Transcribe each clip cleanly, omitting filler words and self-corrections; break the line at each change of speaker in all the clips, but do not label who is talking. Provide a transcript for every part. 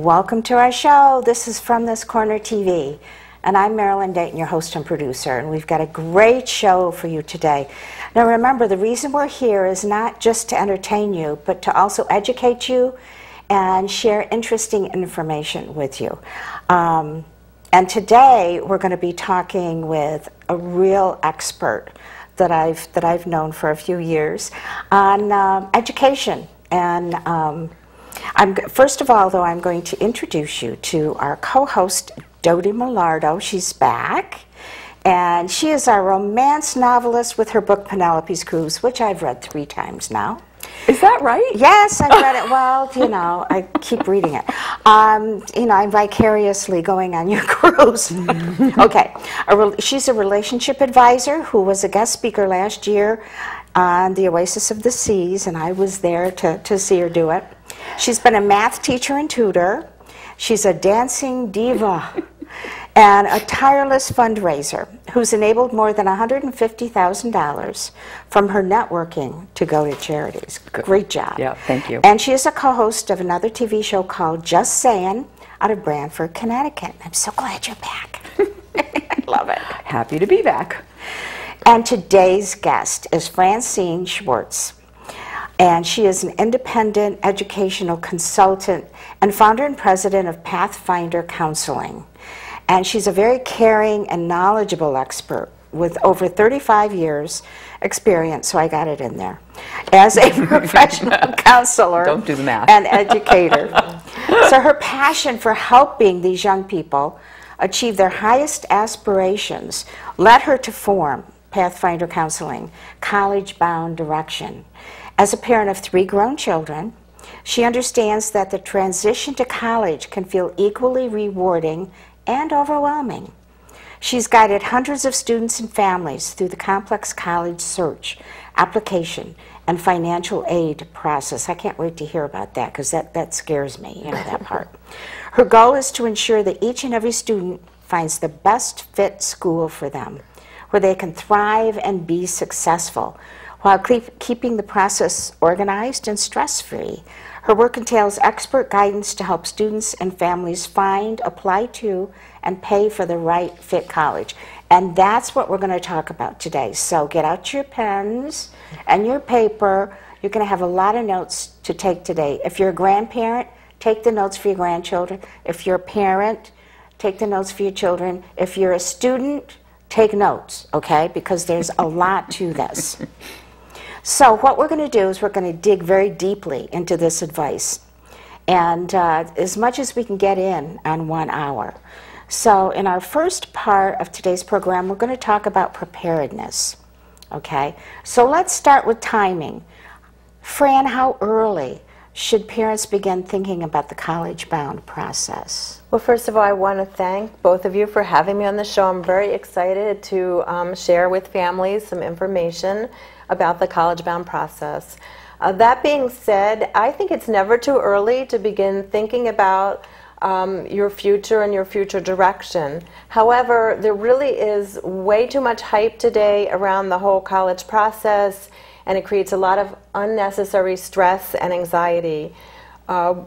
Welcome to our show. This is From This Corner TV, and I'm Marilyn Dayton, your host and producer, and we've got a great show for you today. Now remember, the reason we're here is not just to entertain you, but to also educate you and share interesting information with you. And today we're going to be talking with a real expert that I've known for a few years on education. And first of all, though, I'm going to introduce you to our co-host, Dodie Milardo. She's back, and she is our romance novelist with her book Penelope's Cruise, which I've read 3 times now.
Is that right?
Yes, I've read it. Well, you know, I keep reading it. You know, I'm vicariously going on your cruise. Okay, she's a relationship advisor who was a guest speaker last year on the Oasis of the Seas, and I was there to see her do it. She's been a math teacher and tutor. She's a dancing diva and a tireless fundraiser who's enabled more than $150,000 from her networking to go to charities. Great job.
Yeah, thank you.
And she is a co-host of another TV show called Just Saying out of Brantford, Connecticut. I'm so glad you're back. I love it.
Happy to be back.
And today's guest is Francine Schwartz. And she is an independent educational consultant and founder and president of Pathfinder Counseling. And she's a very caring and knowledgeable expert with over 35 years experience, so I got it in there, as a professional counselor.
Don't do the math.
And educator. So her passion for helping these young people achieve their highest aspirations led her to form Pathfinder Counseling, College-Bound Direction. As a parent of 3 grown children, she understands that the transition to college can feel equally rewarding and overwhelming. She's guided hundreds of students and families through the complex college search, application, and financial aid process. I can't wait to hear about that because that scares me, you know, that part. Her goal is to ensure that each and every student finds the best fit school for them, where they can thrive and be successful, while keeping the process organized and stress-free. Her work entails expert guidance to help students and families find, apply to, and pay for the right fit college. And that's what we're going to talk about today. So get out your pens and your paper. You're going to have a lot of notes to take today. If you're a grandparent, take the notes for your grandchildren. If you're a parent, take the notes for your children. If you're a student, take notes, okay? Because there's a lot to this. So what we're going to do is we're going to dig very deeply into this advice, and as much as we can get in on 1 hour. So in our first part of today's program, we're going to talk about preparedness, okay? So let's start with timing. Fran, how early should parents begin thinking about the college-bound process?
Well, first of all, I want to thank both of you for having me on the show. I'm very excited to share with families some information about the college-bound process. That being said, I think it's never too early to begin thinking about your future and your future direction. However, there really is way too much hype today around the whole college process, and it creates a lot of unnecessary stress and anxiety.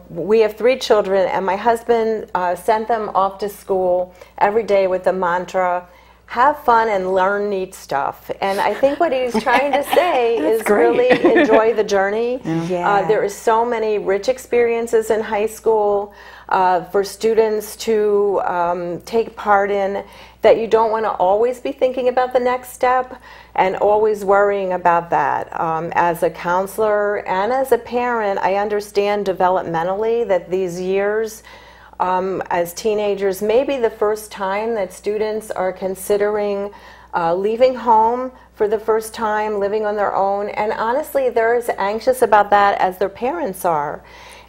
We have 3 children, and my husband sent them off to school every day with the mantra, have fun and learn neat stuff. And I think what he's trying to say is really enjoy the journey. Yeah. There is so many rich experiences in high school for students to take part in that you don't want to always be thinking about the next step and always worrying about that. As a counselor and as a parent, I understand developmentally that these years as teenagers may be the first time that students are considering leaving home for the first time, living on their own, and honestly they're as anxious about that as their parents are.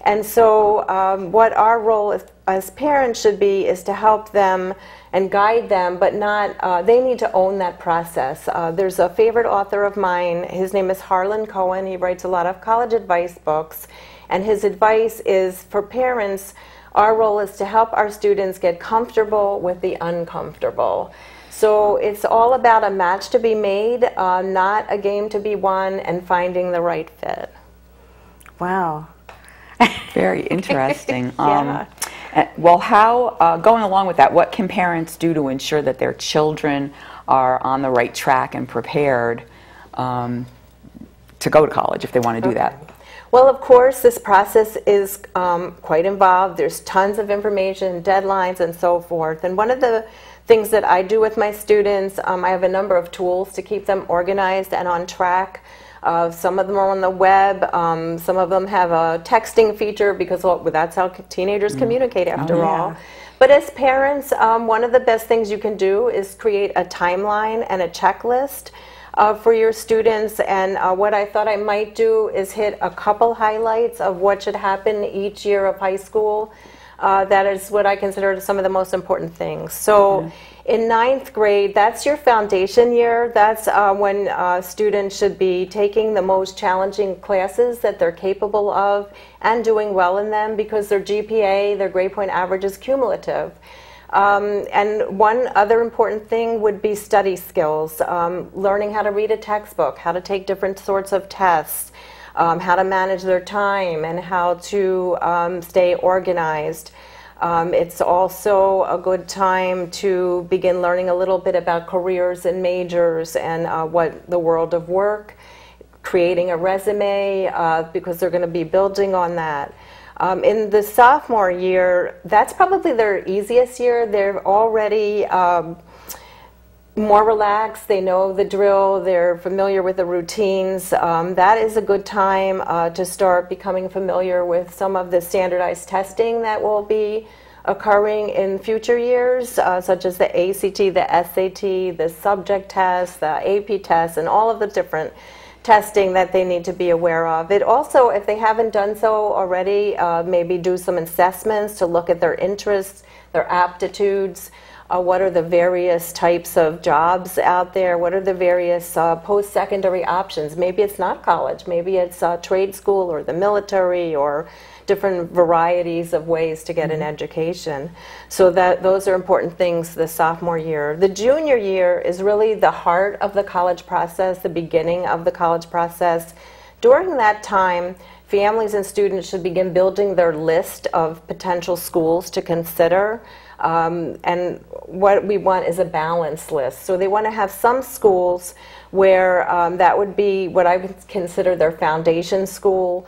And so what our role as parents should be is to help them and guide them, but not, they need to own that process. There's a favorite author of mine, his name is Harlan Cohen. He writes a lot of college advice books, and his advice is for parents, our role is to help our students get comfortable with the uncomfortable. So it's all about a match to be made, not a game to be won, and finding the right fit.
Wow.
Very interesting.
Yeah.
Well, how, going along with that, what can parents do to ensure that their children are on the right track and prepared to go to college if they want to do that?
Well, of course, this process is quite involved. There's tons of information, deadlines, and so forth. And one of the things that I do with my students, I have a number of tools to keep them organized and on track. Some of them are on the web. Some of them have a texting feature because that's how teenagers communicate after all. But as parents, one of the best things you can do is create a timeline and a checklist for your students. And what I thought I might do is hit a couple highlights of what should happen each year of high school. That is what I consider some of the most important things. So in 9th grade, that's your foundation year. That's when students should be taking the most challenging classes that they're capable of and doing well in them because their GPA, their grade point average, is cumulative. And one other important thing would be study skills, learning how to read a textbook, how to take different sorts of tests, how to manage their time, and how to stay organized. It's also a good time to begin learning a little bit about careers and majors and what the world of work, creating a resume because they're going to be building on that. In the sophomore year, that's probably their easiest year. They're already more relaxed, they know the drill, they're familiar with the routines. That is a good time to start becoming familiar with some of the standardized testing that will be occurring in future years, such as the ACT, the SAT, the subject test, the AP test, and all of the different testing that they need to be aware of. It also, if they haven't done so already, maybe do some assessments to look at their interests, their aptitudes. What are the various types of jobs out there? What are the various post-secondary options? Maybe it's not college. Maybe it's trade school or the military or different varieties of ways to get an education. So those are important things the sophomore year. The junior year is really the heart of the college process, the beginning of the college process. During that time, families and students should begin building their list of potential schools to consider. And what we want is a balanced list. So they want to have some schools where that would be what I would consider their foundation school,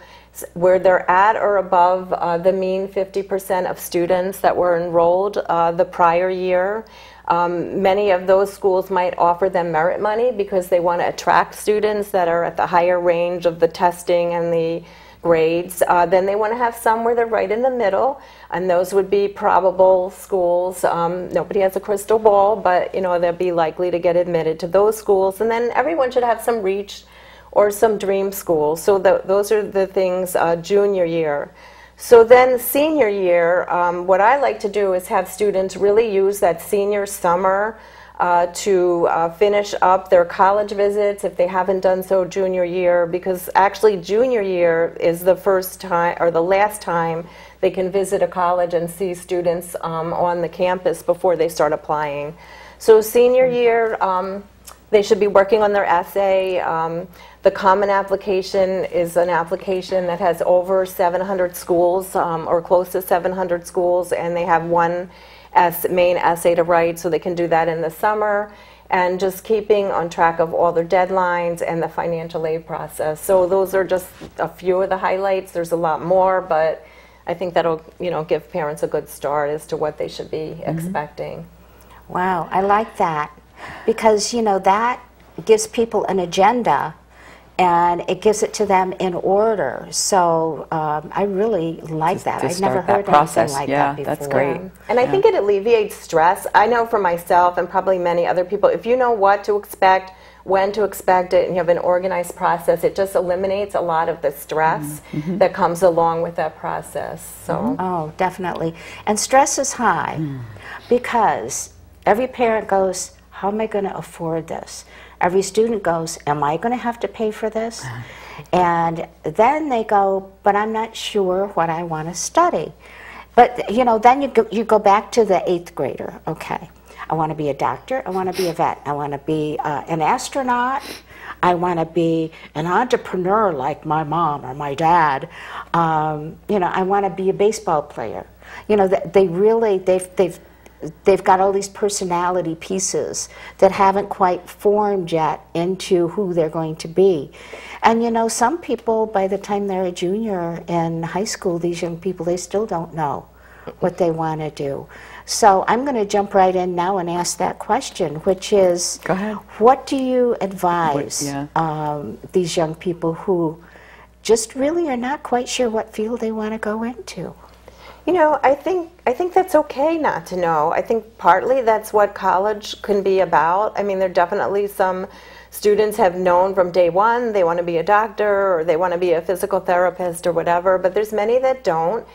where they're at or above the mean 50% of students that were enrolled the prior year. Many of those schools might offer them merit money because they want to attract students that are at the higher range of the testing and the grades. Then they want to have some where they're right in the middle, and those would be probable schools. Nobody has a crystal ball, but they'll be likely to get admitted to those schools. And then everyone should have some reach or some dream schools. So those are the things junior year. So then senior year, what I like to do is have students really use that senior summer to finish up their college visits if they haven't done so junior year, because actually junior year is the first time or the last time they can visit a college and see students on the campus before they start applying. So senior year, they should be working on their essay. The Common Application is an application that has over 700 schools or close to 700 schools, and they have one main essay to write, so they can do that in the summer, and just keeping on track of all their deadlines and the financial aid process. So those are just a few of the highlights. There's a lot more, but I think that'll give parents a good start as to what they should be expecting.
Wow, I like that, because that gives people an agenda and it gives it to them in order. So I really like that. I've never heard anything like that before.
That's great.
And I think it alleviates stress. I know for myself and probably many other people, if you know what to expect, when to expect it, and you have an organized process, it just eliminates a lot of the stress that comes along with that process. So.
Oh, definitely. And stress is high because every parent goes, how am I going to afford this? Every student goes, am I going to have to pay for this? And then they go, but I'm not sure what I want to study. But, then you go back to the 8th grader. Okay, I want to be a doctor. I want to be a vet. I want to be an astronaut. I want to be an entrepreneur like my mom or my dad. I want to be a baseball player. You know, they really, they've got all these personality pieces that haven't quite formed yet into who they're going to be. And you know, some people, by the time they're a junior in high school, these young people, they still don't know what they want to do. So I'm going to jump right in now and ask that question, which is,
go ahead.
What do you advise these young people who just really are not quite sure what field they want to go into?
You know, I think that's okay not to know. I think partly that's what college can be about. I mean, there are definitely some students have known from day one they want to be a doctor or they want to be a physical therapist or whatever, but there's many that don't.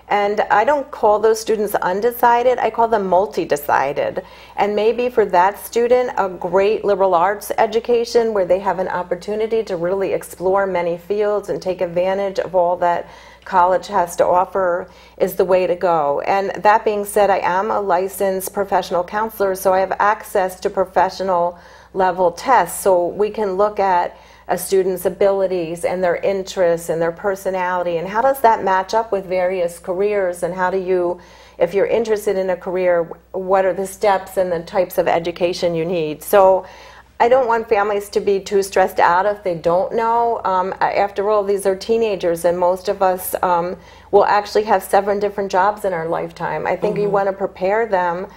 And I don't call those students undecided, I call them multi-decided. And maybe for that student, a great liberal arts education where they have an opportunity to really explore many fields and take advantage of all that college has to offer is the way to go. And that being said, I am a licensed professional counselor, so I have access to professional level tests, so we can look at a student's abilities and their interests and their personality, and how does that match up with various careers, and how do you, if you're interested in a career, what are the steps and the types of education you need. So I don't want families to be too stressed out if they don't know. After all, these are teenagers, and most of us will actually have 7 different jobs in our lifetime. I think you want to prepare them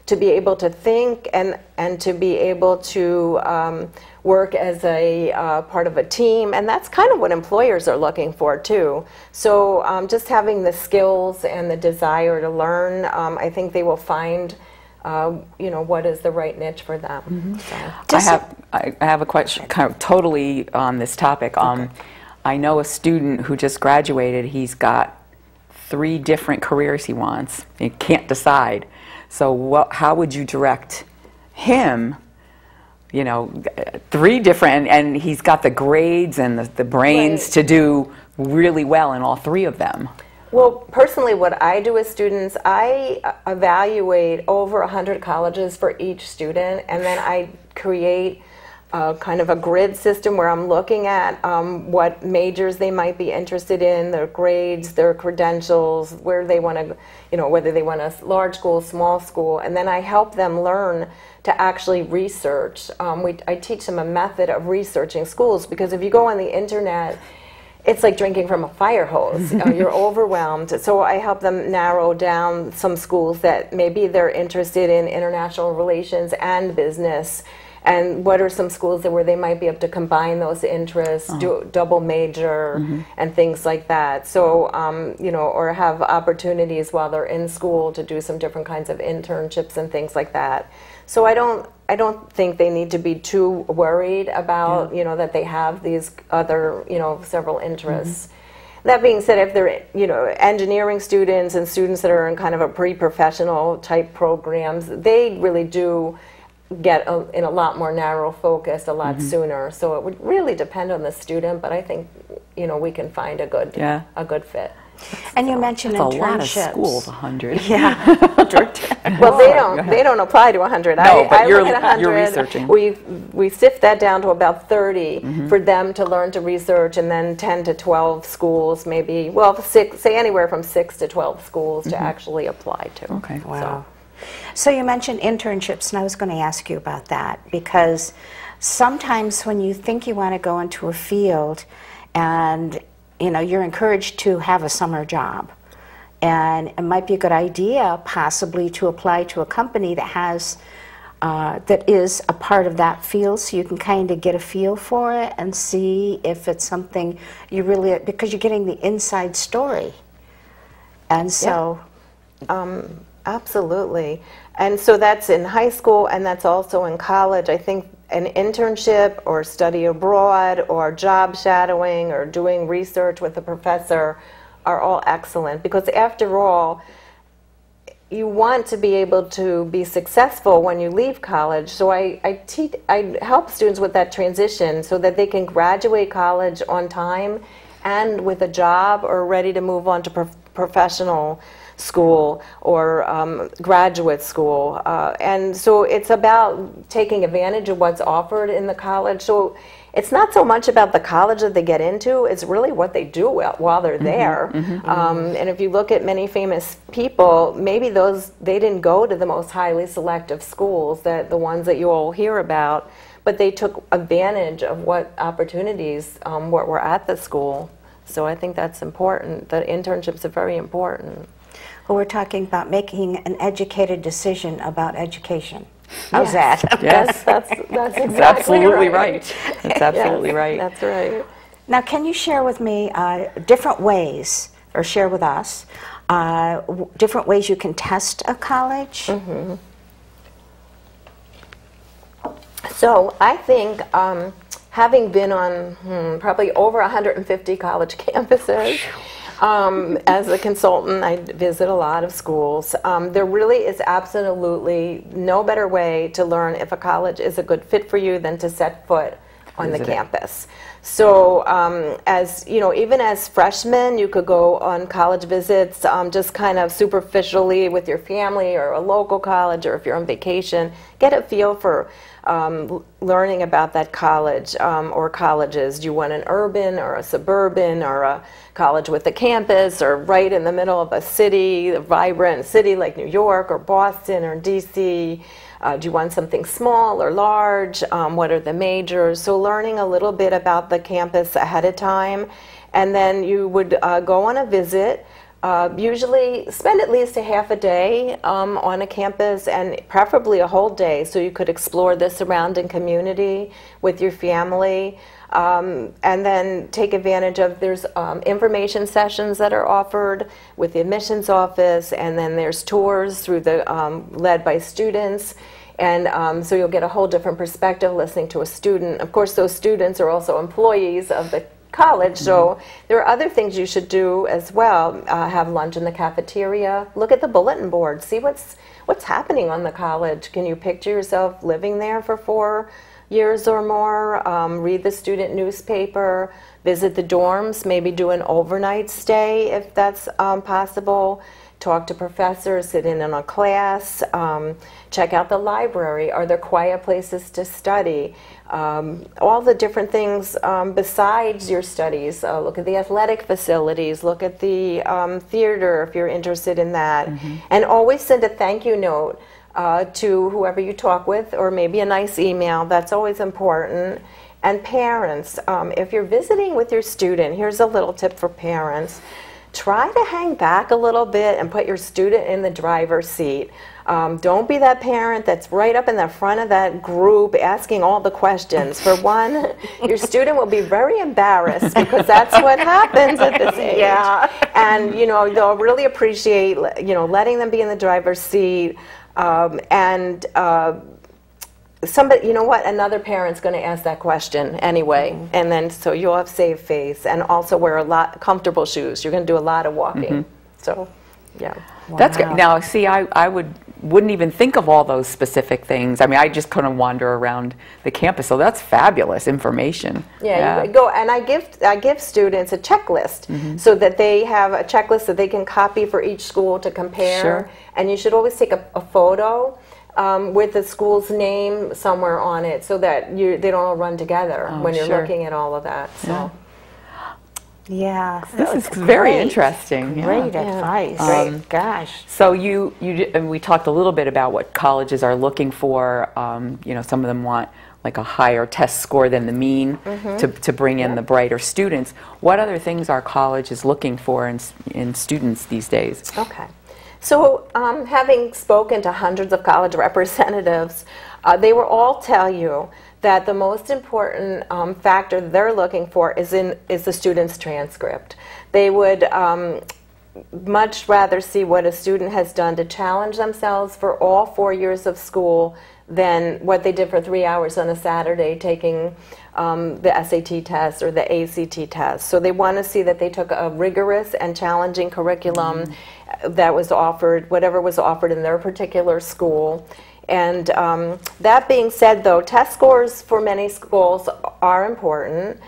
to be able to think and to be able to work as a part of a team, and that's kind of what employers are looking for too. So just having the skills and the desire to learn, I think they will find you know, what is the right niche for them. So.
I have a question kind of totally on this topic. I know a student who just graduated. He's got 3 different careers he wants. He can't decide. So how would you direct him? You know, 3 different, and he's got the grades and the brains to do really well in all 3 of them.
Well, personally, what I do with students, I evaluate over 100 colleges for each student, and then I create kind of a grid system where I'm looking at what majors they might be interested in, their grades, their credentials, where they want to, you know, whether they want a large school, small school, and then I help them learn to actually research. I teach them a method of researching schools, because if you go on the internet, it's like drinking from a fire hose. You're overwhelmed. So I help them narrow down some schools that maybe they're interested in international relations and business, and what are some schools where they might be able to combine those interests, do double major, and things like that. So, you know, or have opportunities while they're in school to do some different kinds of internships and things like that. So I don't think they need to be too worried about, you know, that they have these other, you know, several interests. That being said, if they're, you know, engineering students and students that are in kind of a pre-professional type programs, they really do get in a lot more narrow focus a lot sooner. So it would really depend on the student, but I think, you know, we can find a good fit.
And you mentioned
That's
internships.
a lot of schools, 100.
Yeah.
Well, they don't apply to 100.
No, but
I look at 100.
you're researching.
We sift that down to about 30 for them to learn to research, and then 10 to 12 schools, maybe, well, say anywhere from 6 to 12 schools to actually apply to.
Okay.
Wow. So you mentioned internships, and I was going to ask you about that, because sometimes when you think you want to go into a field, and you know, you're encouraged to have a summer job, and it might be a good idea possibly to apply to a company that has that is a part of that field, so you can kind of get a feel for it and see if it's something you really, because you're getting the inside story. And so
absolutely. And so that's in high school, and that's also in college. I think an internship or study abroad or job shadowing or doing research with a professor are all excellent, because after all, you want to be able to be successful when you leave college. So I help students with that transition so that they can graduate college on time and with a job, or ready to move on to professional school or graduate school. And so it's about taking advantage of what's offered in the college. So it's not so much about the college that they get into, it's really what they do while they're there. And if you look at many famous people, maybe they didn't go to the most highly selective schools, the ones that you all hear about, but they took advantage of what opportunities what were at the school. So I think that's important. The internships are very important.
Well, we're talking about making an educated decision about education. How's that?
Yes,
that's exactly
absolutely right. That's absolutely right.
That's right.
Now, can you share with me different ways, or share with us, different ways you can test a college?
So I think having been on probably over 150 college campuses, as a consultant, I visit a lot of schools. There really is absolutely no better way to learn if a college is a good fit for you than to set foot on the campus. So as you know, even as freshmen, you could go on college visits just kind of superficially with your family or a local college, or if you're on vacation, get a feel for learning about that college or colleges. Do you want an urban or a suburban or a college with a campus, or right in the middle of a city, a vibrant city like New York or Boston or DC? Do you want something small or large? What are the majors? So learning a little bit about the campus ahead of time, and then you would go on a visit. Usually spend at least a half a day on a campus, and preferably a whole day, so you could explore the surrounding community with your family. And then take advantage of, there's information sessions that are offered with the admissions office, and then there's tours through the led by students. And so you'll get a whole different perspective listening to a student. Of course, those students are also employees of the college, so there are other things you should do as well. Have lunch in the cafeteria, look at the bulletin board, see what's happening on the college. Can you picture yourself living there for 4 years or more? Read the student newspaper, visit the dorms, maybe do an overnight stay if that's possible. Talk to professors, sit in on a class, check out the library. Are there quiet places to study? All the different things besides your studies. Look at the athletic facilities, look at the theater if you're interested in that. And always send a thank you note to whoever you talk with, or maybe a nice email. That's always important. And parents, if you're visiting with your student, here's a little tip for parents. Try to hang back a little bit and put your student in the driver's seat. Don't be that parent that's right up in the front of that group asking all the questions. For one, your student will be very embarrassed, because that's what happens at this age. And you know, they'll really appreciate, you know, letting them be in the driver's seat. Somebody, you know what, another parent's going to ask that question anyway, and then so you'll have saved face, and also wear a lot comfortable shoes. You're going to do a lot of walking. So, yeah.
Wow. That's good. Now, see, I wouldn't even think of all those specific things. I mean, I just kind of wander around the campus, so that's fabulous information.
Yeah. You go, and I give students a checklist so that they have a checklist that they can copy for each school to compare. And you should always take a photo with the school's name somewhere on it, so that they don't all run together when you're looking at all all of that. So.
Yeah,
this is very interesting.
Great advice. Gosh.
So and we talked a little bit about what colleges are looking for. You know, some of them want like a higher test score than the mean to bring in the brighter students. What other things are colleges looking for in students these days?
Okay. So having spoken to hundreds of college representatives, they will all tell you that the most important factor they're looking for is the student's transcript. They would much rather see what a student has done to challenge themselves for all 4 years of school than what they did for 3 hours on a Saturday taking the SAT test or the ACT test. So they want to see that they took a rigorous and challenging curriculum that was offered, whatever was offered in their particular school. And that being said, though, test scores for many schools are important.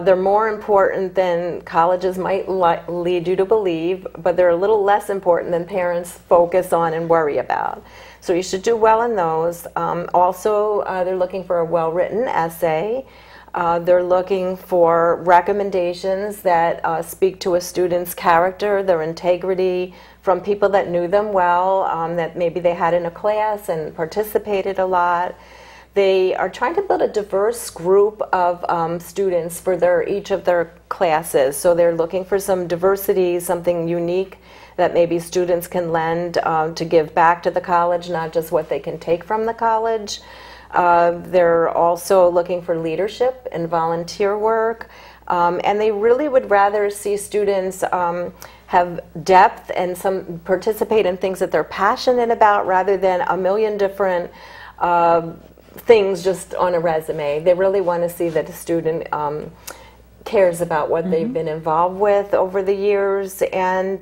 They're more important than colleges might lead you to believe, but they're a little less important than parents focus on and worry about. So you should do well in those. Also, they're looking for a well-written essay. They're looking for recommendations that speak to a student's character, their integrity, from people that knew them well, that maybe they had in a class and participated a lot. They are trying to build a diverse group of students for each of their classes. So they're looking for some diversity, something unique that maybe students can lend to give back to the college, not just what they can take from the college. They're also looking for leadership and volunteer work. And they really would rather see students have depth and participate in things that they're passionate about rather than a million different things just on a resume. They really want to see that a student cares about what they've been involved with over the years, and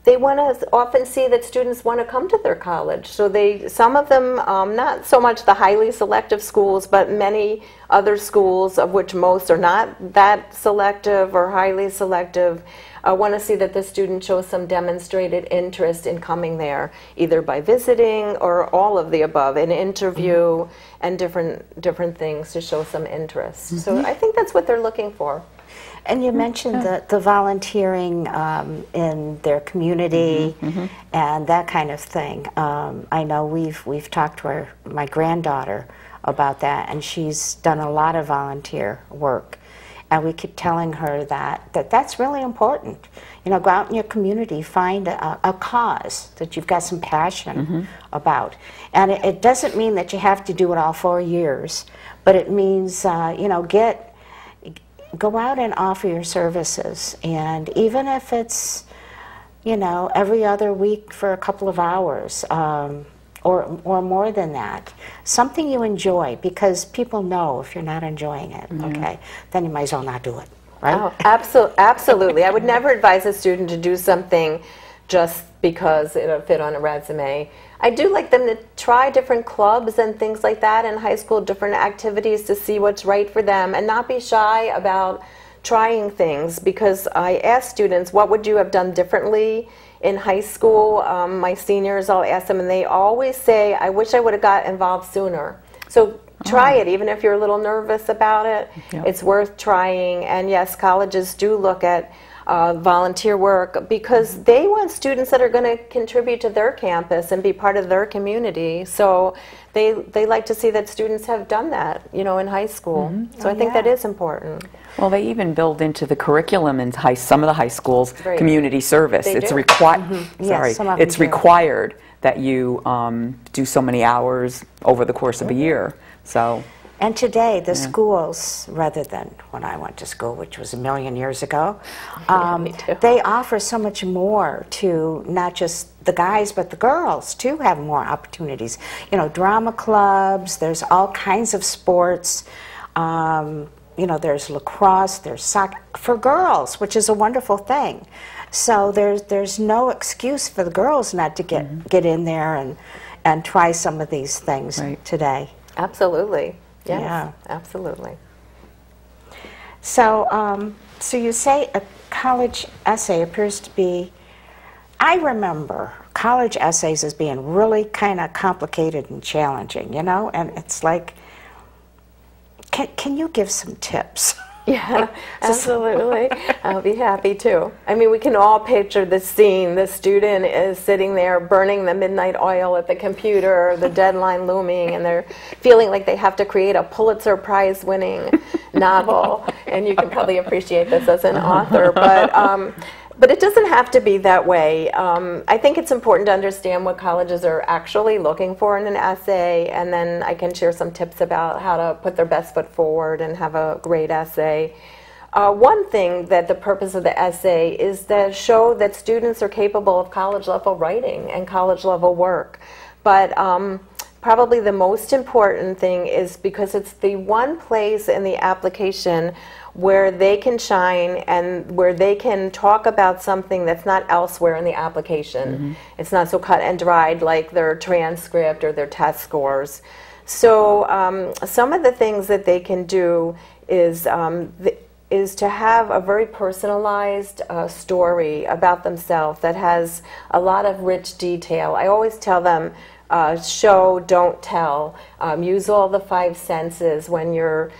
they want to often see that students want to come to their college. So some of them, not so much the highly selective schools, but many other schools, of which most are not that selective or highly selective, want to see that the student shows some demonstrated interest in coming there, either by visiting or all of the above, an interview and different things to show some interest. So I think that's what they're looking for.
And you mentioned the volunteering in their community and that kind of thing. I know we've talked to my granddaughter about that, and she's done a lot of volunteer work. And we keep telling her that's really important. You know, go out in your community, find a cause that you've got some passion about. And it doesn't mean that you have to do it all 4 years, but it means, you know, go out and offer your services. And even if it's, you know, every other week for a couple of hours, or more than that, something you enjoy, because people know if you're not enjoying it, okay, then you might as well not do it, right?
Oh, absolutely. I would never advise a student to do something just because it'll fit on a resume. I do like them to try different clubs and things like that in high school, different activities to see what's right for them, and not be shy about trying things, because I ask students, what would you have done differently in high school? My seniors, I'll ask them, and they always say, I wish I would have got involved sooner. So try it, even if you're a little nervous about it. It's worth trying. And yes, colleges do look at volunteer work because they want students that are going to contribute to their campus and be part of their community. So they like to see that students have done that, you know, in high school. So I think that is important.
Well, they even build into the curriculum in some of the high schools community service. It's required. It's required that you do so many hours over the course of a year. So.
And today, the schools, rather than when I went to school, which was a million years ago, they offer so much more to not just the guys, but the girls, too, have more opportunities. You know, drama clubs, there's all kinds of sports. You know, there's lacrosse, there's soccer for girls, which is a wonderful thing. So there's no excuse for the girls not to get in there and try some of these things today.
Absolutely. Yes, absolutely.
So, so you say a college essay appears to be, I remember college essays as being really kind of complicated and challenging, you know, and it's like, can you give some tips?
Yeah, absolutely. I'll be happy to. I mean, we can all picture the scene. The student is sitting there burning the midnight oil at the computer, the deadline looming, and they're feeling like they have to create a Pulitzer Prize winning novel. And you can probably appreciate this as an author, but it doesn't have to be that way. I think it's important to understand what colleges are actually looking for in an essay, and then I can share some tips about how to put their best foot forward and have a great essay. One thing that the purpose of the essay is to show that students are capable of college-level writing and college-level work. But probably the most important thing is because it's the one place in the application where they can shine and where they can talk about something that's not elsewhere in the application. It's not so cut and dried like their transcript or their test scores. So some of the things that they can do is to have a very personalized story about themselves that has a lot of rich detail. I always tell them, show, don't tell. Use all the five senses when you're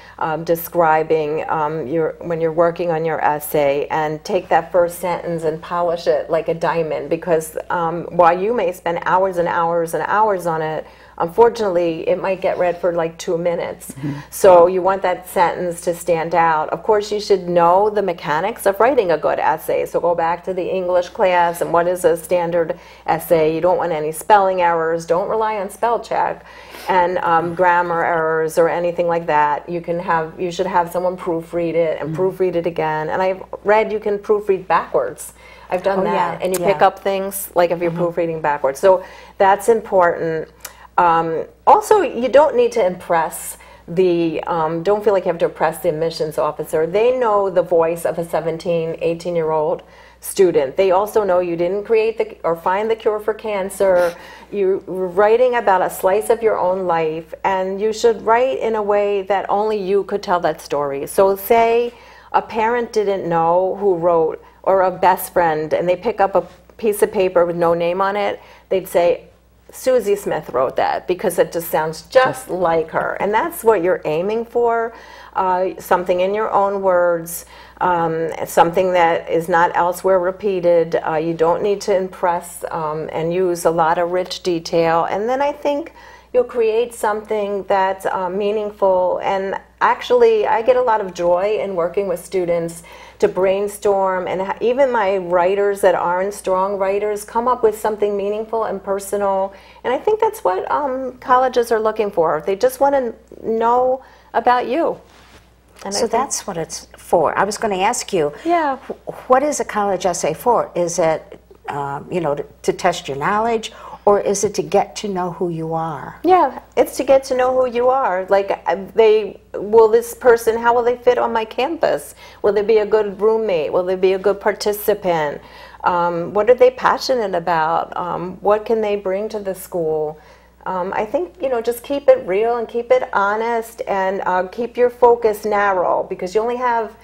describing, when you're working on your essay, and take that first sentence and polish it like a diamond, because while you may spend hours and hours and hours on it, unfortunately, it might get read for like 2 minutes. So you want that sentence to stand out. Of course, you should know the mechanics of writing a good essay. So go back to the English class and what is a standard essay. You don't want any spelling errors. Don't rely on spell check and grammar errors or anything like that. You should have someone proofread it and proofread it again. And I've read you can proofread backwards. I've done that.
Yeah,
and you pick up things like if you're proofreading backwards. So that's important. Also, you don't need to impress don't feel like you have to impress the admissions officer. They know the voice of a 17, 18-year-old student. They also know you didn't create or find the cure for cancer. You're writing about a slice of your own life, and you should write in a way that only you could tell that story. So say a parent didn't know who wrote, or a best friend, and they pick up a piece of paper with no name on it, they'd say, Susie Smith wrote that, because it just sounds just like her. And that's what you're aiming for, something in your own words, something that is not elsewhere repeated. You don't need to impress and use a lot of rich detail. And then I think you'll create something that's meaningful. And actually, I get a lot of joy in working with students to brainstorm, and even my writers that aren't strong writers come up with something meaningful and personal. And I think that's what colleges are looking for. They just want to know about you. And
so that's what it's for. I was going to ask you, what is a college essay for? Is it, to test your knowledge, or is it to get to know who you are? Yeah, it's to get to know who you are. Like, this person, how will they fit on my campus? Will they be a good roommate? Will they be a good participant? What are they passionate about? What can they bring to the school? I think, just keep it real and keep it honest, and keep your focus narrow, because you only have,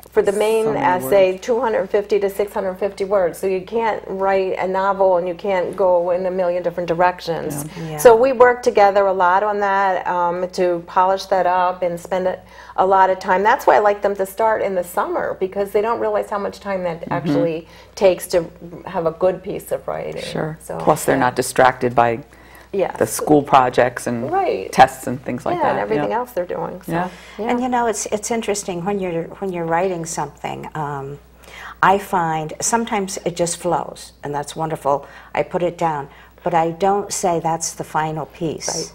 for the main essay, 250 to 650 words. So you can't write a novel and you can't go in a million different directions. So we work together a lot on that to polish that up and spend a lot of time. That's why I like them to start in the summer, because they don't realize how much time that actually takes to have a good piece of writing.
Sure. So, plus they're not distracted by the school projects and tests and things like that.
And everything else they're doing. So.
And it's interesting when you're writing something. I find sometimes it just flows, and that's wonderful. I put it down, but I don't say that's the final piece.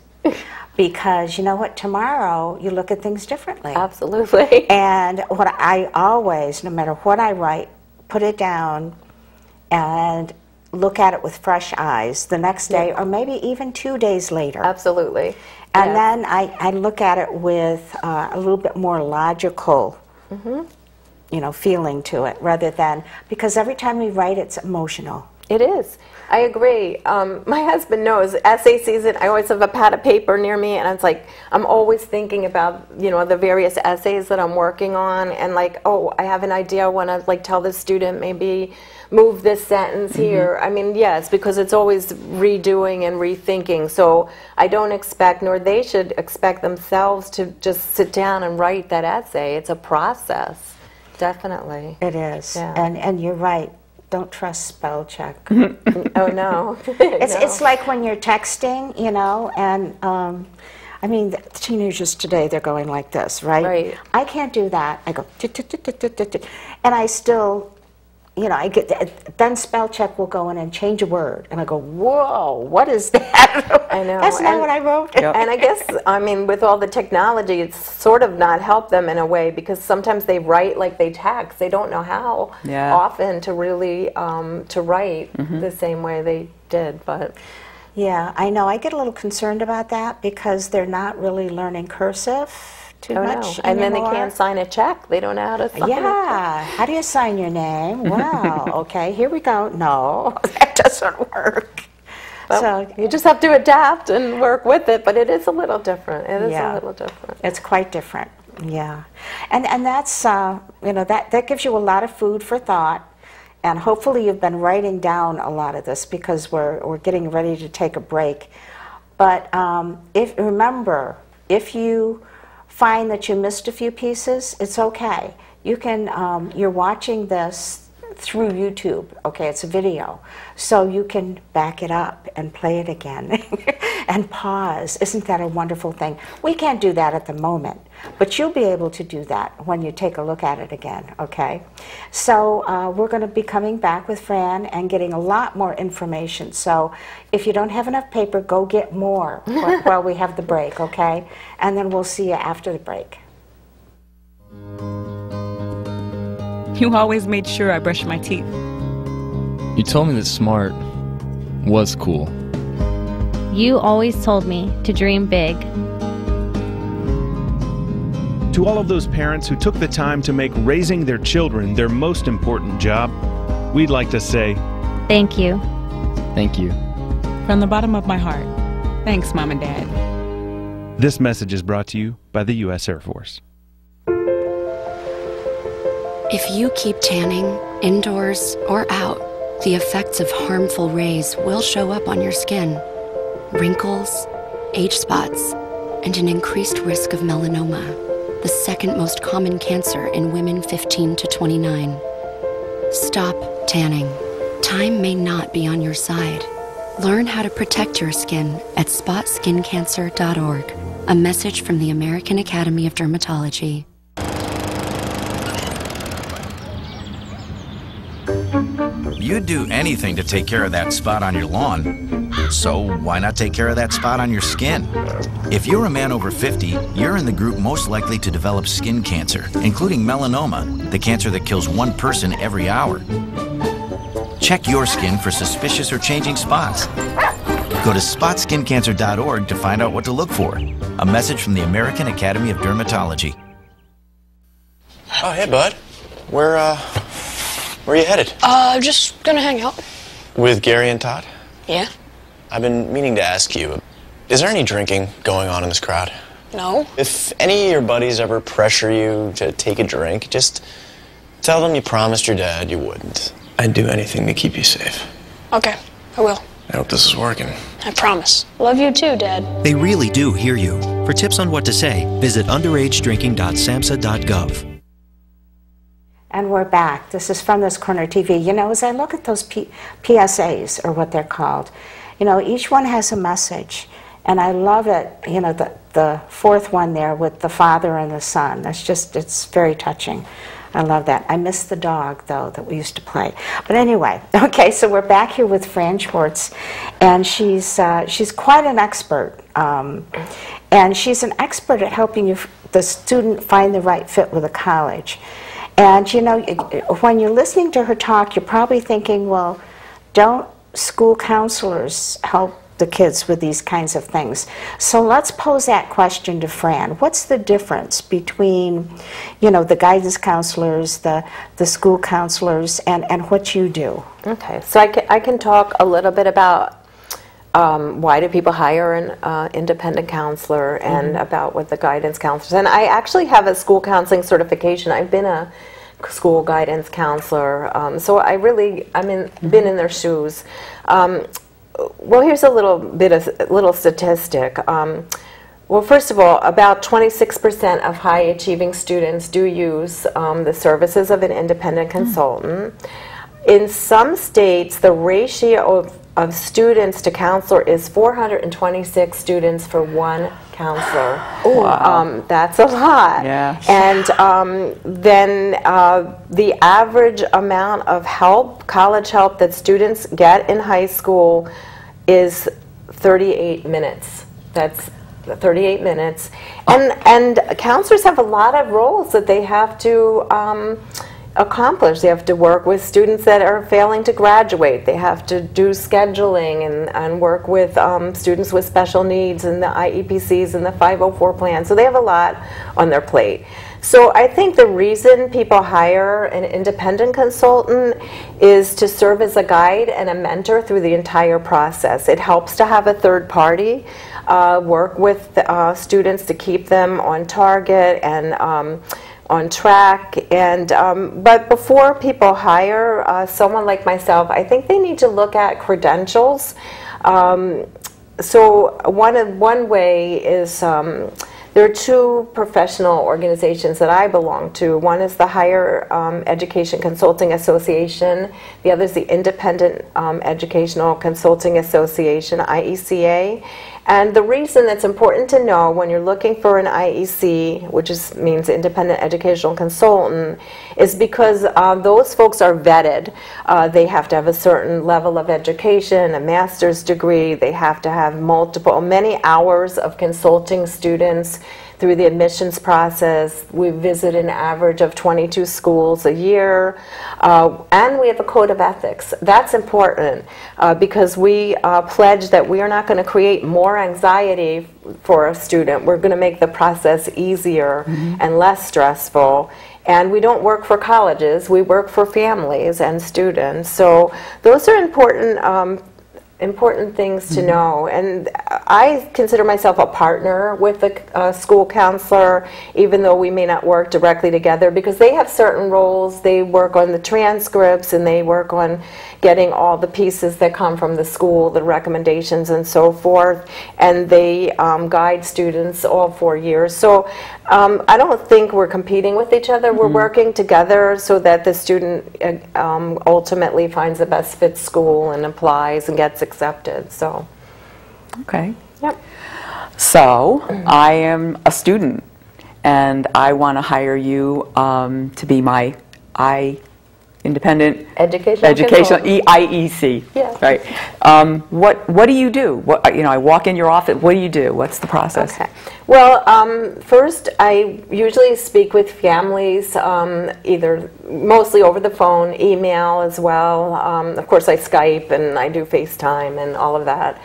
Because you know what? Tomorrow you look at things differently.
Absolutely.
And what I always, no matter what I write, put it down and look at it with fresh eyes the next day, or maybe even 2 days later.
Absolutely.
And then I look at it with a little bit more logical, feeling to it, rather than, because every time we write, it's emotional.
It is. I agree. My husband knows, essay season, I always have a pad of paper near me, and it's like, I'm always thinking about, the various essays that I'm working on, and like, oh, I have an idea, I want to tell the student, maybe move this sentence here. I mean, yes, because it's always redoing and rethinking. So I don't expect, nor they should expect themselves to just sit down and write that essay. It's a process, definitely.
It is. Yeah. And you're right. Don't trust spell check.
Oh, no.
It's like when you're texting, and I mean, the teenagers today, they're going like this, right?
Right.
I can't do that. I go, and I still, I get, then spell check will go in and change a word, and I go, whoa, what is that?
I know.
That's not what I wrote.
And I guess, with all the technology, it's sort of not helped them in a way, because sometimes they write like they text. They don't know how often to really to write the same way they did, but...
Yeah, I know. I get a little concerned about that, because they're not really learning cursive too much
and
anymore.
then they can't sign a check. They don't know how to sign a check.
How do you sign your name? Wow, okay, here we go. No, that doesn't work.
Well, so you just have to adapt and work with it, but it is a little different. It is a little different.
It's quite different, yeah. And that's, that gives you a lot of food for thought. And hopefully you've been writing down a lot of this, because we're getting ready to take a break. But remember, if you find that you missed a few pieces, it's okay. You can, you're watching this through YouTube, okay, it's a video, so you can back it up and play it again and pause. Isn't that a wonderful thing? We can't do that at the moment, but you'll be able to do that when you take a look at it again, okay? So we're going to be coming back with Fran and getting a lot more information. So if you don't have enough paper, go get more while we have the break, okay? And then we'll see you after the break.
You always made sure I brushed my teeth.
You told me that smart was cool.
You always told me to dream big.
To all of those parents who took the time to make raising their children their most important job, we'd like to say,
thank you.
Thank you.
From the bottom of my heart, thanks, Mom and Dad.
This message is brought to you by the U.S. Air Force.
If you keep tanning, indoors or out, the effects of harmful rays will show up on your skin. Wrinkles, age spots, and an increased risk of melanoma, the second most common cancer in women 15 to 29. Stop tanning. Time may not be on your side. Learn how to protect your skin at spotskincancer.org. A message from the American Academy of Dermatology.
You'd do anything to take care of that spot on your lawn. So why not take care of that spot on your skin? If you're a man over 50, you're in the group most likely to develop skin cancer, including melanoma, the cancer that kills one person every hour. Check your skin for suspicious or changing spots. Go to spotskincancer.org to find out what to look for. A message from the American Academy of Dermatology.
Oh, hey, bud. Where are you headed?
Just gonna hang out.
With Gary and Todd?
Yeah.
I've been meaning to ask you, is there any drinking going on in this crowd?
No.
If any of your buddies ever pressure you to take a drink, just tell them you promised your dad you wouldn't. I'd do anything to keep you safe.
Okay, I will.
I hope this is working.
I promise. Love you too, Dad.
They really do hear you. For tips on what to say, visit underagedrinking.samhsa.gov.
And we're back. This is From This Corner TV. You know, as I look at those PSAs, or what they're called, you know, each one has a message. And I love it, you know, the fourth one there with the father and the son. That's just, it's very touching. I love that. I miss the dog, though, that we used to play. But anyway, okay, so we're back here with Fran Schwartz, and she's quite an expert. And she's an expert at helping you, the student find the right fit with a college. And, you know, when you're listening to her talk, you're probably thinking, well, don't school counselors help the kids with these kinds of things? So let's pose that question to Fran. What's the difference between, you know, the guidance counselors, the school counselors, and what you do?
Okay, so I can talk a little bit about why do people hire an independent counselor, and about what the guidance counselors. And I actually have a school counseling certification. I've been a school guidance counselor, so been in their shoes. Well, here's a little statistic. Well, first of all, about 26% of high achieving students do use the services of an independent consultant. In some states, the ratio of students to counselor is 426 students for one counselor. Wow. That's a lot.
Yeah.
And then the average amount of help, college help, that students get in high school is 38 minutes. That's 38 minutes. And counselors have a lot of roles that they have to accomplish. They have to work with students that are failing to graduate. They have to do scheduling and work with students with special needs and the IEPCs and the 504 plan. So they have a lot on their plate. So I think the reason people hire an independent consultant is to serve as a guide and a mentor through the entire process. It helps to have a third party work with students to keep them on target and on track. And but before people hire someone like myself, I think they need to look at credentials. So one way is there are two professional organizations that I belong to. One is the Higher Education Consulting Association. The other is the Independent Educational Consulting Association, IECA. And the reason that's important to know when you're looking for an IEC, which means Independent Educational Consultant, is because those folks are vetted. They have to have a certain level of education, a master's degree. They have to have many hours of consulting students through the admissions process. We visit an average of 22 schools a year, and we have a code of ethics. That's important because we pledge that we are not going to create more anxiety for a student. We're going to make the process easier and less stressful. And we don't work for colleges, we work for families and students. So those are important things to know. And I consider myself a partner with the school counselor, even though we may not work directly together, because they have certain roles. They work on the transcripts and they work on getting all the pieces that come from the school, the recommendations and so forth, and they guide students all 4 years. So I don't think we're competing with each other. We're working together so that the student ultimately finds the best fit school and applies and gets accepted. So,
okay.
Yep.
So I am a student, and I want to hire you to be my Independent Educational IEC.
Yeah.
Right. What do you do? I walk in your office. What do you do? What's the process?
Okay. Well, first I usually speak with families, either mostly over the phone, email as well. Of course, I Skype and I do FaceTime and all of that.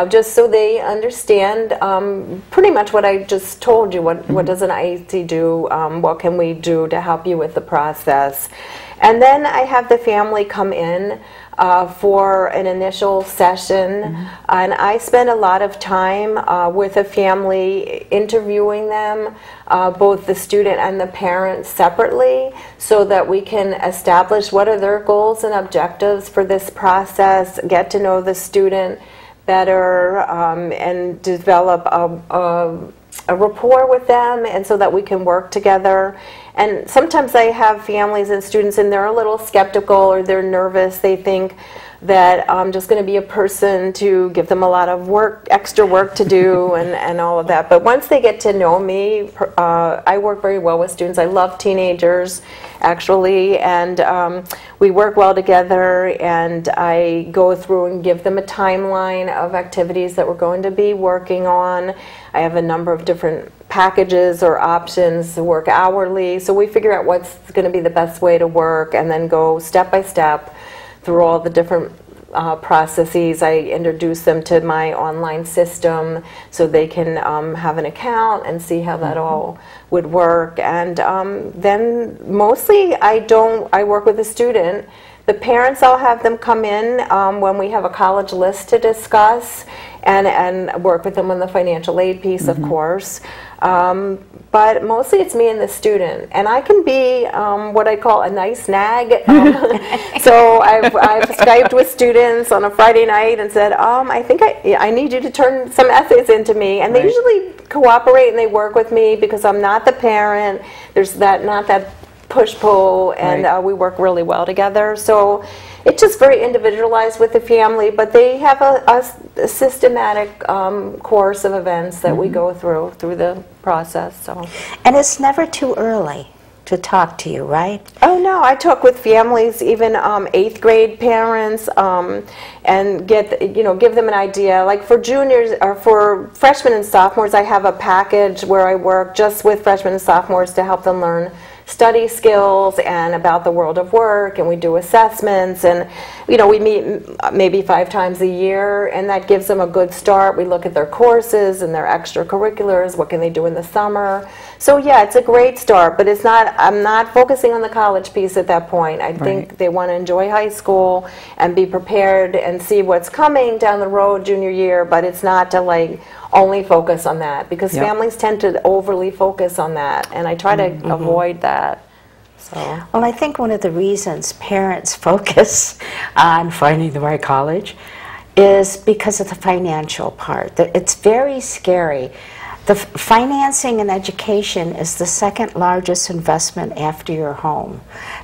Just so they understand pretty much what I just told you. What does an IEC do? What can we do to help you with the process? And then I have the family come in for an initial session, and I spend a lot of time with a family interviewing them, both the student and the parent separately, so that we can establish what are their goals and objectives for this process, get to know the student better, and develop a rapport with them, and so that we can work together. And sometimes I have families and students and they're a little skeptical or they're nervous. They think that I'm just going to be a person to give them a lot of work, extra work to do and all of that. But once they get to know me, I work very well with students. I love teenagers, actually, and we work well together, and I go through and give them a timeline of activities that we're going to be working on. I have a number of different packages or options to work hourly, so we figure out what's going to be the best way to work and then go step by step through all the different processes. I introduce them to my online system so they can have an account and see how that all would work. And then mostly I work with the student. The parents, I'll have them come in when we have a college list to discuss, and work with them on the financial aid piece, of course. But mostly it's me and the student, and I can be what I call a nice nag. So I've Skyped with students on a Friday night and said, I think I need you to turn some essays into me, and they usually cooperate and they work with me because I'm not the parent. There's not that push-pull, and we work really well together. So it's just very individualized with the family, but they have a systematic course of events that we go through the process. So,
and it's never too early to talk to you, right?
Oh no, I talk with families, even 8th grade parents, and give them an idea. Like for juniors or for freshmen and sophomores, I have a package where I work just with freshmen and sophomores to help them learn study skills and about the world of work, and we do assessments, and we meet maybe 5 times a year, and that gives them a good start. We look at their courses and their extracurriculars, what can they do in the summer. So yeah, it's a great start, but I'm not focusing on the college piece at that point. I think they want to enjoy high school and be prepared and see what's coming down the road junior year, but it's not to only focus on that, because families tend to overly focus on that, and I try to avoid that. So.
Well, I think one of the reasons parents focus on finding the right college is because of the financial part. It's very scary. The financing and education is the second largest investment after your home.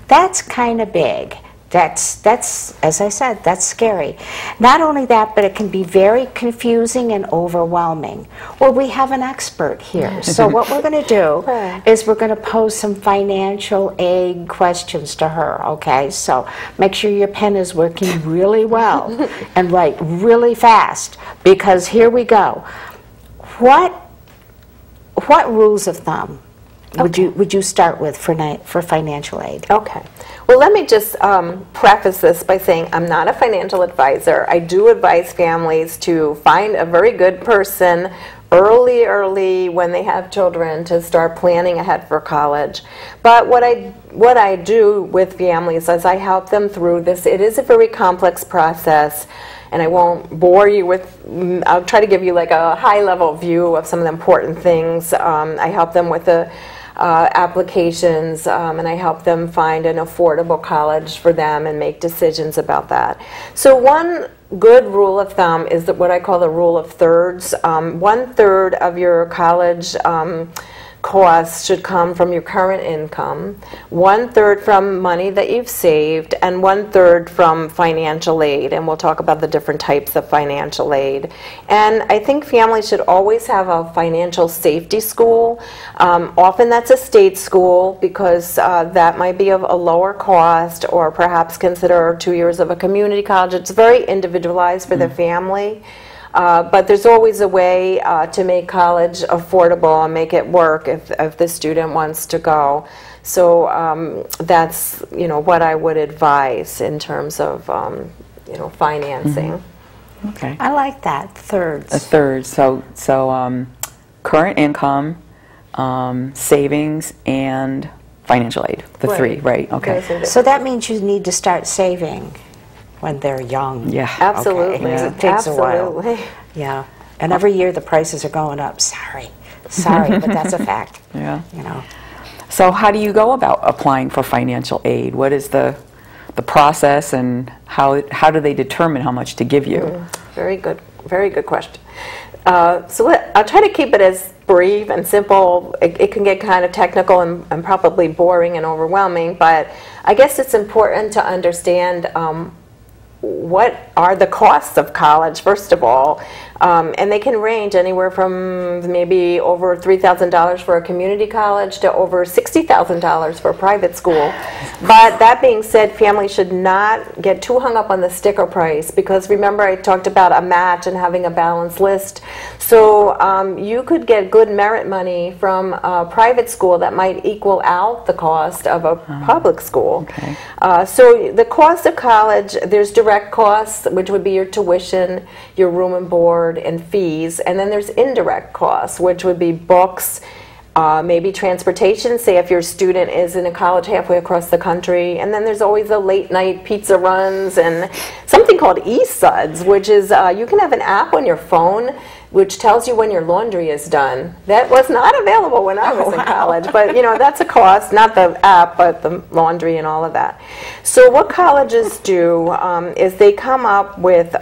That's kind of big. That's, as I said, that's scary. Not only that, but it can be very confusing and overwhelming. Well, we have an expert here. So what we're going to do is we're going to pose some financial aid questions to her, okay? So make sure your pen is working really well and write really fast, because here we go. What rules of thumb would you start with for financial aid?
Okay. Well, let me just preface this by saying I'm not a financial advisor. I do advise families to find a very good person early when they have children to start planning ahead for college. But what I do with families is I help them through this. It is a very complex process, and I won't bore you with, I'll try to give you like a high-level view of some of the important things. I help them with the applications, and I help them find an affordable college for them and make decisions about that. So one good rule of thumb is that what I call the rule of thirds. 1/3 of your college costs should come from your current income, 1/3 from money that you've saved, and 1/3 from financial aid. And we'll talk about the different types of financial aid. And I think families should always have a financial safety school. Often that's a state school, because that might be of a lower cost, or perhaps consider 2 years of a community college. It's very individualized for the family. But there's always a way to make college affordable and make it work if the student wants to go. So that's what I would advise in terms of financing.
Mm-hmm. Okay.
I like that, thirds.
A third. So current income, savings, and financial aid. The three, right? Okay.
So that means you need to start saving when they're young.
Yeah.
Absolutely.
Okay. Yeah. It takes a while. Yeah. And every year the prices are going up. Sorry, but that's a fact.
Yeah. So how do you go about applying for financial aid? What is the process, and how do they determine how much to give you?
Very good question. So I'll try to keep it as brief and simple. It can get kind of technical and probably boring and overwhelming, but I guess it's important to understand what are the costs of college, first of all. And they can range anywhere from maybe over $3,000 for a community college to over $60,000 for a private school. But that being said, families should not get too hung up on the sticker price, because remember I talked about a match and having a balanced list. So you could get good merit money from a private school that might equal out the cost of a public school.
Okay.
So the cost of college, there's direct costs, which would be your tuition, your room and board, and fees, and then there's indirect costs, which would be books, maybe transportation, say if your student is in a college halfway across the country, and then there's always the late night pizza runs and something called eSuds, which is you can have an app on your phone which tells you when your laundry is done. That was not available when I was in college, but that's a cost, not the app, but the laundry and all of that. So what colleges do is they come up with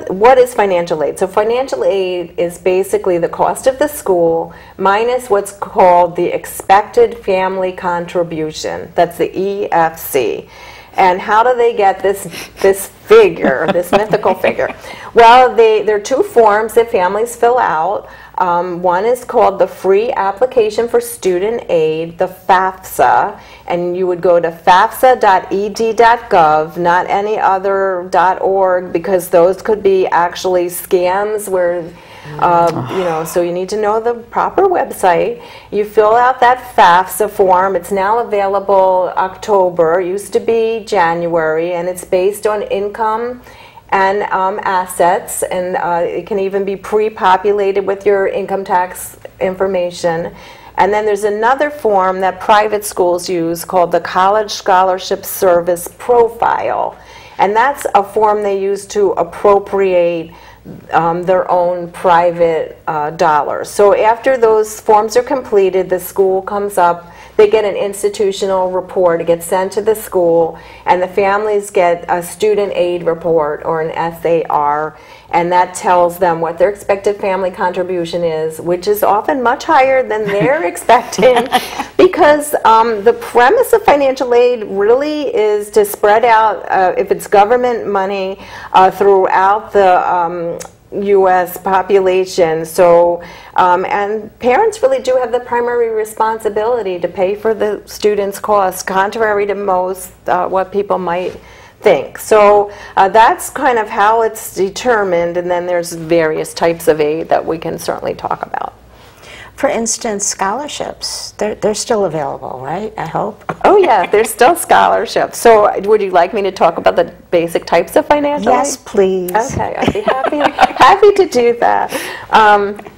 what is financial aid? So financial aid is basically the cost of the school minus what's called the expected family contribution. That's the EFC. And how do they get this figure, this mythical figure? Well, there are two forms that families fill out. One is called the Free Application for Student Aid, the FAFSA, and you would go to fafsa.ed.gov, not any other .org, because those could be actually scams where so you need to know the proper website. You fill out that FAFSA form. It's now available October, used to be January, and it's based on income and assets, and it can even be pre-populated with your income tax information. And then there's another form that private schools use called the College Scholarship Service Profile. And that's a form they use to appropriate their own private dollars. So after those forms are completed, the school comes up, they get an institutional report, it gets sent to the school, and the families get a student aid report, or an SAR, and that tells them what their expected family contribution is, which is often much higher than they're expecting, because the premise of financial aid really is to spread out, if it's government money, throughout the U.S. population. So, and parents really do have the primary responsibility to pay for the students' costs, contrary to most what people might think. So that's kind of how it's determined, and then there's various types of aid that we can certainly talk about.
For instance, scholarships, they're still available, right? I hope.
Oh yeah, there's still scholarships. So would you like me to talk about the basic types of financial aid?
Yes, please.
Okay, I'd be happy to do that.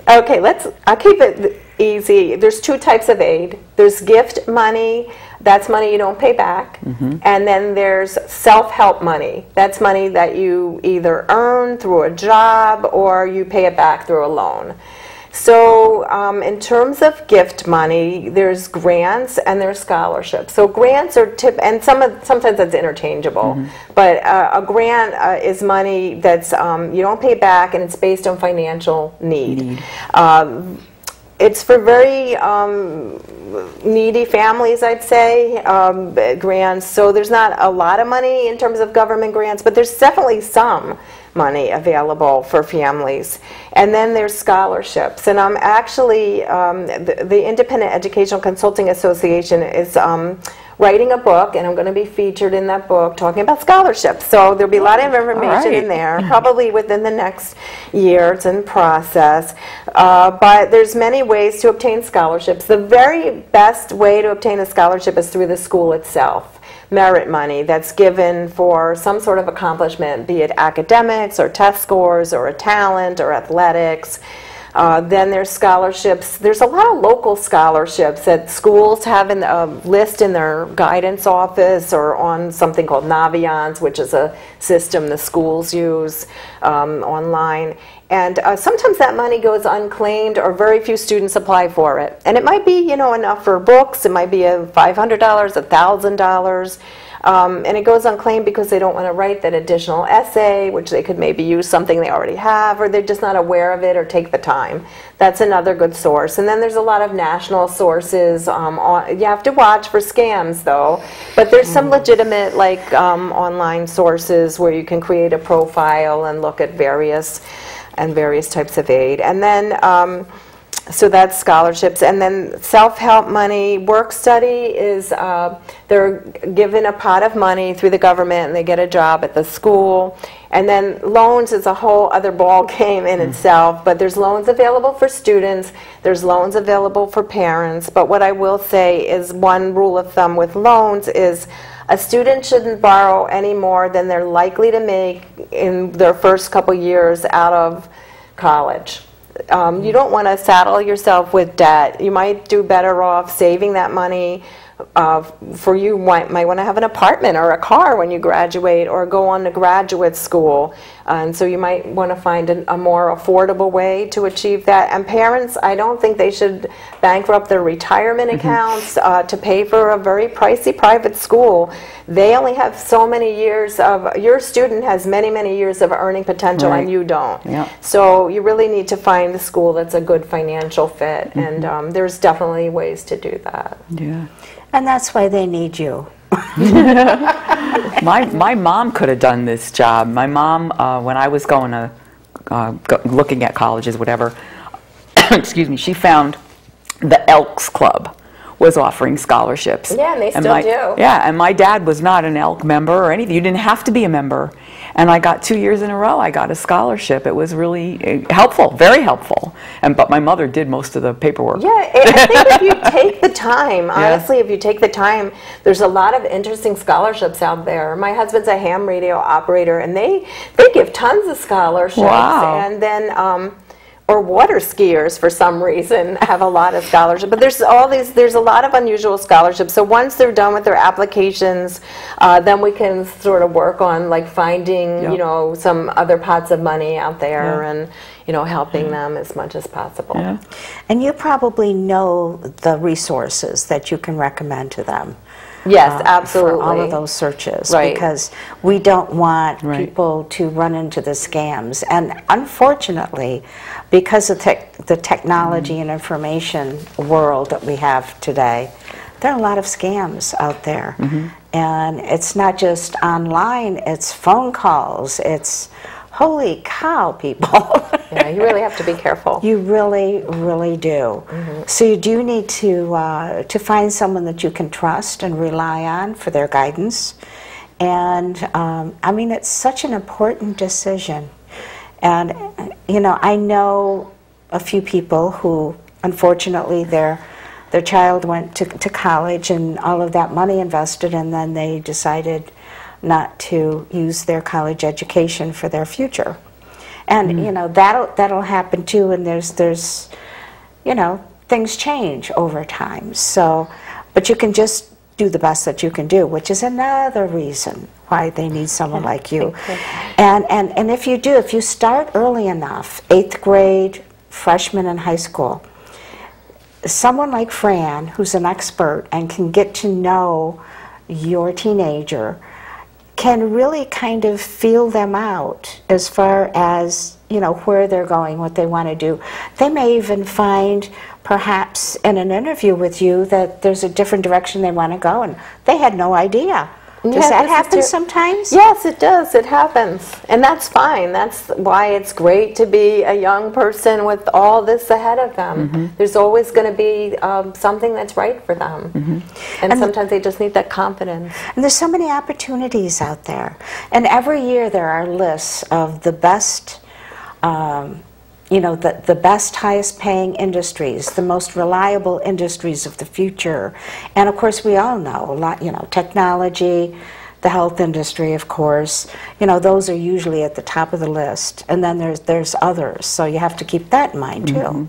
Okay, I'll keep it easy. There's two types of aid. There's gift money. That's money you don't pay back. And then there's self-help money. That's money that you either earn through a job or you pay it back through a loan. So in terms of gift money, there's grants and there's scholarships. So grants are and sometimes that's interchangeable, but a grant is money that's you don't pay back, and it's based on financial need. It's for very needy families, I'd say, grants. So there's not a lot of money in terms of government grants, but there's definitely some money available for families. And then there's scholarships. And I'm actually, the Independent Educational Consulting Association is writing a book, and I'm going to be featured in that book talking about scholarships. So there'll be a lot of information in there, probably within the next year. It's in process. But there's many ways to obtain scholarships. The very best way to obtain a scholarship is through the school itself. Merit money that's given for some sort of accomplishment, be it academics or test scores or a talent or athletics. Then there's scholarships. There's a lot of local scholarships that schools have a list in their guidance office or on something called Naviance, which is a system the schools use online. And sometimes that money goes unclaimed, or very few students apply for it. And it might be, enough for books. It might be $500, $1,000. And it goes unclaimed because they don't want to write that additional essay, which they could maybe use something they already have, or they're just not aware of it or take the time. That's another good source. And then there's a lot of national sources. You have to watch for scams, though. But there's some legitimate, online sources where you can create a profile and look at various types of aid. And then so that's scholarships. And then self-help money, work study is, they're given a pot of money through the government and they get a job at the school. And then loans is a whole other ball game in itself, but there's loans available for students, there's loans available for parents. But what I will say is one rule of thumb with loans is a student shouldn't borrow any more than they're likely to make in their first couple years out of college. You don't want to saddle yourself with debt. You might do better off saving that money. You might want to have an apartment or a car when you graduate or go on to graduate school. And so you might want to find a more affordable way to achieve that. And parents, I don't think they should bankrupt their retirement accounts to pay for a very pricey private school. They only have so many years of, your student has many, many years of earning potential and you don't. So you really need to find the school that's a good financial fit. And there's definitely ways to do that.
And that's why they need you.
My mom could have done this job. My mom, when I was going to, looking at colleges, whatever, excuse me, she found the Elks Club was offering scholarships.
Yeah, and they still do.
Yeah, and my dad was not an Elk member or anything. You didn't have to be a member. And I got 2 years in a row, I got a scholarship. It was really helpful, very helpful. But my mother did most of the paperwork.
Yeah, I think if you take the time, honestly, if you take the time, there's a lot of interesting scholarships out there. My husband's a ham radio operator, and they give tons of scholarships.
Wow.
And then, or water skiers for some reason have a lot of scholarships. But there's a lot of unusual scholarships. So once they're done with their applications, then we can sort of work on like finding, you know, some other pots of money out there and, you know, helping them as much as possible.
Yeah.
And you probably know the resources that you can recommend to them.
Yes, absolutely.
For all of those searches,
Right.
because we don't want people to run into the scams. And unfortunately, because of the technology and information world that we have today, there are a lot of scams out there. And it's not just online, it's phone calls, it's holy cow, people.
Yeah, you really have to be careful.
You really, really do. So you do need to find someone that you can trust and rely on for their guidance. And I mean, it's such an important decision. And you know, I know a few people who, unfortunately, their child went to college and all of that money invested, and then they decided not to use their college education for their future. And you know, that'll happen too, and there's you know, things change over time. So, but you can just do the best that you can do, which is another reason why they need someone like you. And if you start early enough, 8th grade, freshman in high school, someone like Fran, who's an expert and can get to know your teenager, can really kind of feel them out as far as, you know, where they're going, what they want to do. They may even find, perhaps in an interview with you, that there's a different direction they want to go, and they had no idea. Does that happen sometimes?
Yes, it does. It happens. And that's fine. That's why it's great to be a young person with all this ahead of them. There's always going to be something that's right for them. And sometimes they just need that confidence.
And there's so many opportunities out there. And every year there are lists of the best, you know, the best, highest paying industries, the most reliable industries of the future. And of course, we all know a lot, you know, technology, the health industry, of course, you know, those are usually at the top of the list. And then there's others. So you have to keep that in mind too.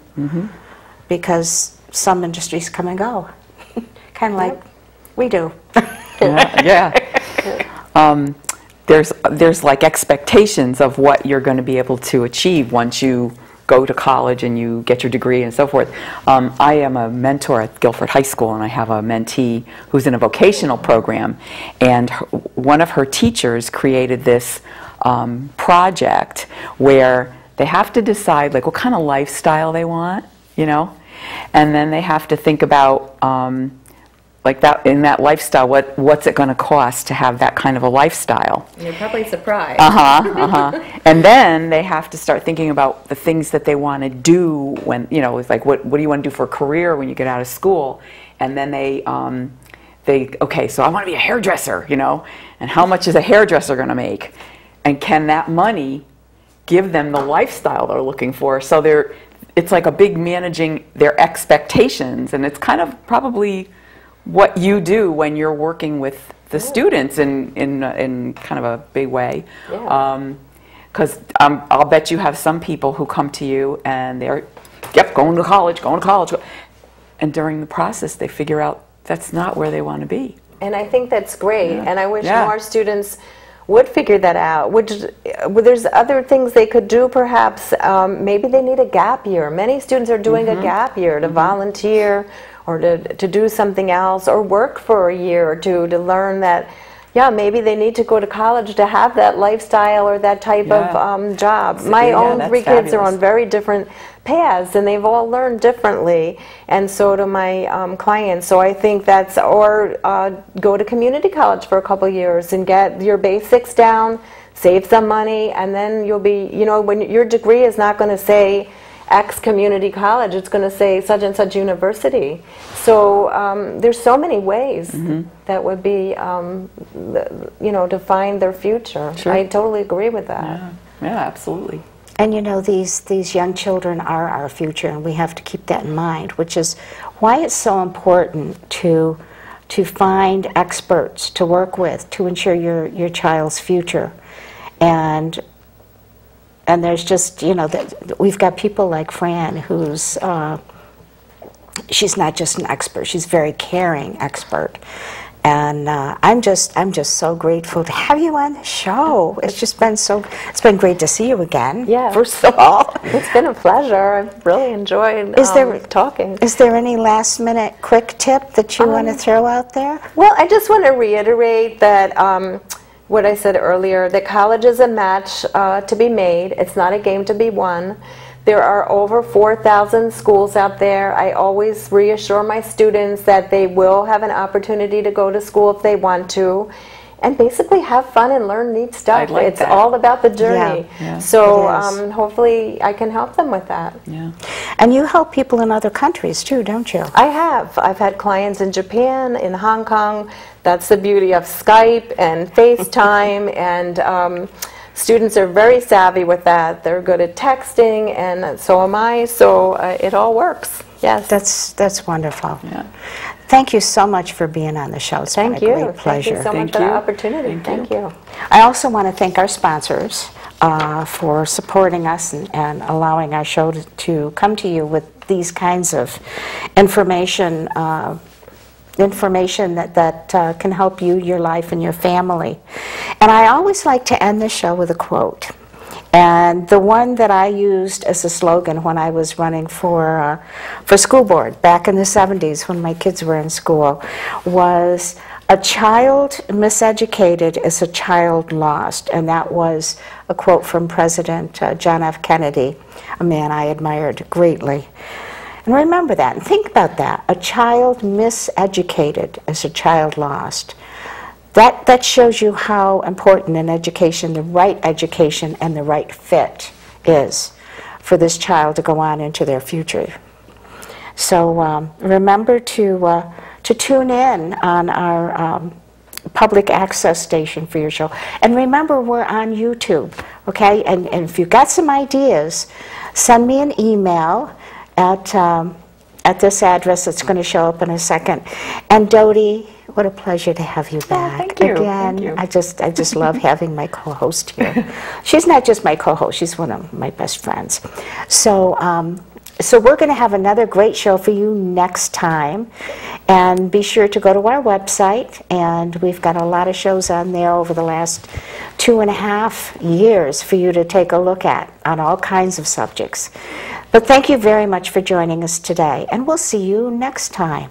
Because some industries come and go. Kind of like we do.
There's like expectations of what you're going to be able to achieve once you go to college and you get your degree and so forth. I am a mentor at Guilford High School, and I have a mentee who's in a vocational program, and one of her teachers created this project where they have to decide like what kind of lifestyle they want, you know, and then they have to think about like that, in that lifestyle, what's it going to cost to have that kind of a lifestyle?
You're probably surprised.
And then they have to start thinking about the things that they want to do when, you know, it's like what do you want to do for a career when you get out of school? And then they okay, so I want to be a hairdresser, you know, and how much is a hairdresser going to make? And can that money give them the lifestyle they're looking for? So it's like a big managing their expectations, and it's kind of probably what you do when you're working with the students in kind of a big way. Because I'll bet you have some people who come to you and they're, going to college. And during the process they figure out that's not where they want to be.
And I think that's great. And I wish more students would figure that out. There's other things they could do perhaps. Maybe they need a gap year. Many students are doing a gap year to volunteer, or to do something else, or work for a year or two to learn that, maybe they need to go to college to have that lifestyle or that type of job. My own 3 kids are on very different paths, and they've all learned differently, and so do my clients. So I think that's, or go to community college for a couple years and get your basics down, save some money, and then you'll be, you know, when your degree is not going to say X community college, it's going to say such and such university. So there's so many ways that would be, you know, to find their future. I totally agree with that.
Yeah, absolutely.
And you know, these young children are our future, and we have to keep that in mind, which is why it's so important to find experts to work with to ensure your child's future. And And there's just, you know, we've got people like Fran who's, she's not just an expert, she's a very caring expert. And I'm just so grateful to have you on the show. It's just been it's been great to see you again.
Yeah.
First of all,
it's been a pleasure. I've really enjoyed talking.
Is there any last minute quick tip that you want to throw out there?
Well, I just want to reiterate that what I said earlier, that college is a match to be made. It's not a game to be won. There are over 4,000 schools out there. I always reassure my students that they will have an opportunity to go to school if they want to, and basically have fun and learn neat stuff. It's all about the journey.
Yeah,
so hopefully I can help them with that.
Yeah.
And you help people in other countries too, don't you?
I have. I've had clients in Japan, in Hong Kong. That's the beauty of Skype and FaceTime, and students are very savvy with that. They're good at texting, and so am I, so it all works. Yes.
That's wonderful.
Yeah.
Thank you so much for being on the show. It's been a great pleasure.
Thank you so much for the opportunity. Thank you.
I also want to thank our sponsors for supporting us and allowing our show to come to you with these kinds of information that can help you, your life, and your family. And I always like to end the show with a quote. And the one that I used as a slogan when I was running for school board back in the 70s when my kids were in school was, "A child miseducated is a child lost." And that was a quote from President John F. Kennedy, a man I admired greatly. And remember that, and think about that. A child miseducated is a child lost. That shows you how important in education, the right education and the right fit is for this child to go on into their future. So remember to tune in on our public access station for your show. And remember, we're on YouTube, okay? And if you've got some ideas, send me an email at this address that's going to show up in a second. And Dodie, what a pleasure to have you back.
Thank you.
Again,
Thank you.
I just love having my co-host here. She's not just my co-host, she's one of my best friends. So, so we're going to have another great show for you next time. And be sure to go to our website, and we've got a lot of shows on there over the last 2.5 years for you to take a look at on all kinds of subjects. But thank you very much for joining us today, and we'll see you next time.